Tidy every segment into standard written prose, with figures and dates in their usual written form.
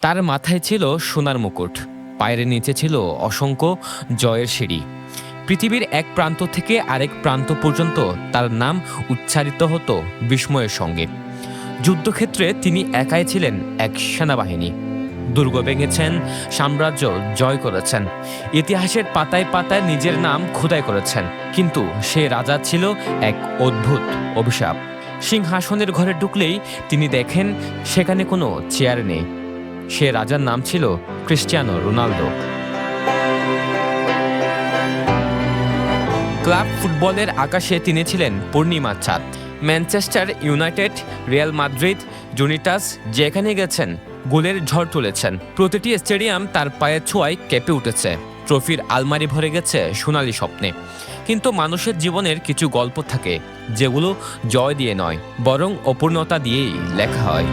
তার মাথায় ছিল সোনার মুকুট, পায়ের নিচে ছিল অসংখ্য জয়ের সিঁড়ি। পৃথিবীর এক প্রান্ত থেকে আরেক প্রান্ত পর্যন্ত তার নাম উচ্চারিত হতো বিস্ময়ের সঙ্গে। যুদ্ধক্ষেত্রে তিনি একাই ছিলেন এক সেনাবাহিনী। দুর্গ ভেঙেছেন, সাম্রাজ্য জয় করেছেন, ইতিহাসের পাতায় পাতায় নিজের নাম খোদাই করেছেন। কিন্তু সে রাজা ছিল এক অদ্ভুত অভিশাপ। সিংহাসনের ঘরে ঢুকলেই তিনি দেখেন সেখানে কোনো চেয়ার নেই। সে রাজার নাম ছিল ক্রিস্টিয়ানো রোনালদো। ক্লাব ফুটবলের আকাশে তিনি ছিলেন পূর্ণিমার চাঁদ। ম্যানচেস্টার ইউনাইটেড, রিয়াল মাদ্রিদ, জুনিটাস যেখানে গেছেন গোলের ঝড় তুলেছেন। প্রতিটি স্টেডিয়াম তার পায়ের ছোঁয়ায় কেঁপে উঠেছে। ট্রফির আলমারি ভরে গেছে সোনালী স্বপ্নে। কিন্তু মানুষের জীবনের কিছু গল্প থাকে যেগুলো জয় দিয়ে নয়, বরং অপূর্ণতা দিয়েই লেখা হয়।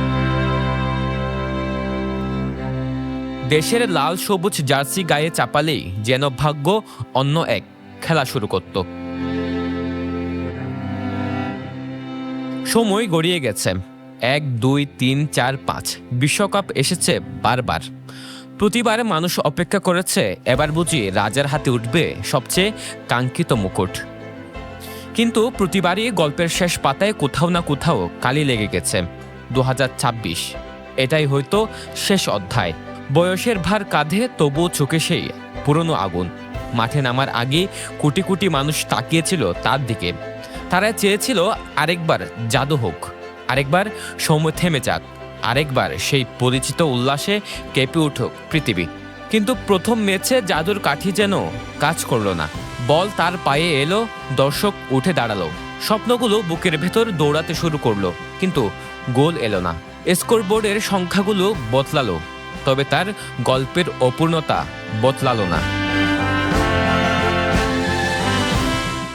দেশের লাল সবুজ জার্সি গায়ে চাপালেই যেন ভাগ্য অন্য এক খেলা শুরু করত। সময় গড়িয়ে গেছে, 1, 2, 3, 4, 5 বিশ্বকাপ এসেছে বারবার। প্রতিবার মানুষ অপেক্ষা করেছে এবার বুঝি রাজার হাতে উঠবে সবচেয়ে কাঙ্ক্ষিত মুকুট। কিন্তু প্রতিবারই গল্পের শেষ পাতায় কোথাও না কোথাও কালি লেগে গেছে। 2026 এটাই হয়তো শেষ অধ্যায়। বয়সের ভার কাঁধে, তবুও চোখে সেই পুরনো আগুন। মাঠে নামার আগে কোটি কোটি মানুষ তাকিয়েছিল তার দিকে। তারা চেয়েছিল আরেকবার জাদু হোক, আরেকবার সময় থেমে যাক, আরেকবার সেই পরিচিত উল্লাসে কেঁপে উঠুক পৃথিবী। কিন্তু প্রথম ম্যাচে জাদুর কাঠি যেন কাজ করলো না। বল তার পায়ে এলো, দর্শক উঠে দাঁড়ালো, স্বপ্নগুলো বুকের ভেতর দৌড়াতে শুরু করলো, কিন্তু গোল এলো না। স্কোরবোর্ডের সংখ্যাগুলো বদলালো, তবে তার গল্পের অপূর্ণতা বদলালো না।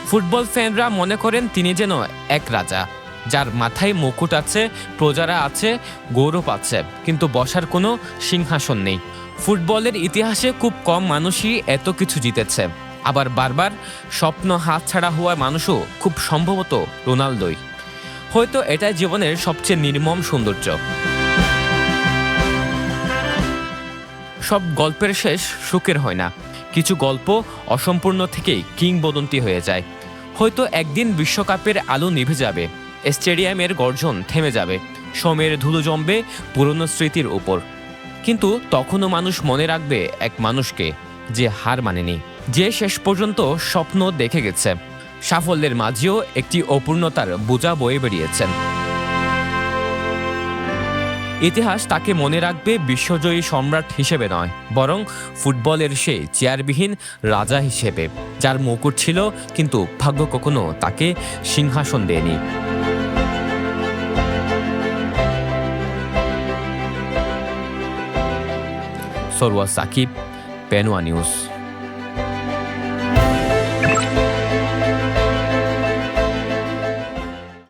ফুটবল ফ্যানরা মনে করেন তিনি যেন এক রাজা, যার মাথায় মুকুট আছে, প্রজারা আছে, গৌরব আছে, কিন্তু বসার কোনো সিংহাসন নেই। ফুটবলের ইতিহাসে খুব কম মানুষই এত কিছু জিতেছে। আবার বারবার স্বপ্ন হাতছাড়া হওয়া মানুষও খুব সম্ভবত রোনালদোই। হয়তো এটাই জীবনের সবচেয়ে নির্মম সৌন্দর্য। সব গল্পের শেষ সুখের হয় না। কিছু গল্প অসম্পূর্ণ থেকেই কিংবদন্তি হয়ে যায়। হয়তো একদিন বিশ্বকাপের আলো নিভে যাবে, স্টেডিয়ামের গর্জন থেমে যাবে, সময়ের ধুলো জমবে পুরনো স্মৃতির উপর। কিন্তু তখনও মানুষ মনে রাখবে এক মানুষকে, যে হার মানেনি, যে শেষ পর্যন্ত স্বপ্ন দেখে গেছে, সাফল্যের মাঝেও একটি অপূর্ণতার বোঝা বয়ে বেরিয়েছেন। ইতিহাস তাকে মনে রাখবে বিশ্বজয়ী সম্রাট হিসেবে নয়, বরং ফুটবলের সেই চেয়ারবিহীন রাজা হিসেবে, যার মুকুট ছিল কিন্তু ভাগ্য কখনো তাকে সিংহাসন দেয়নি। সরওয়ার সাকিব, পেনুয়া নিউজ।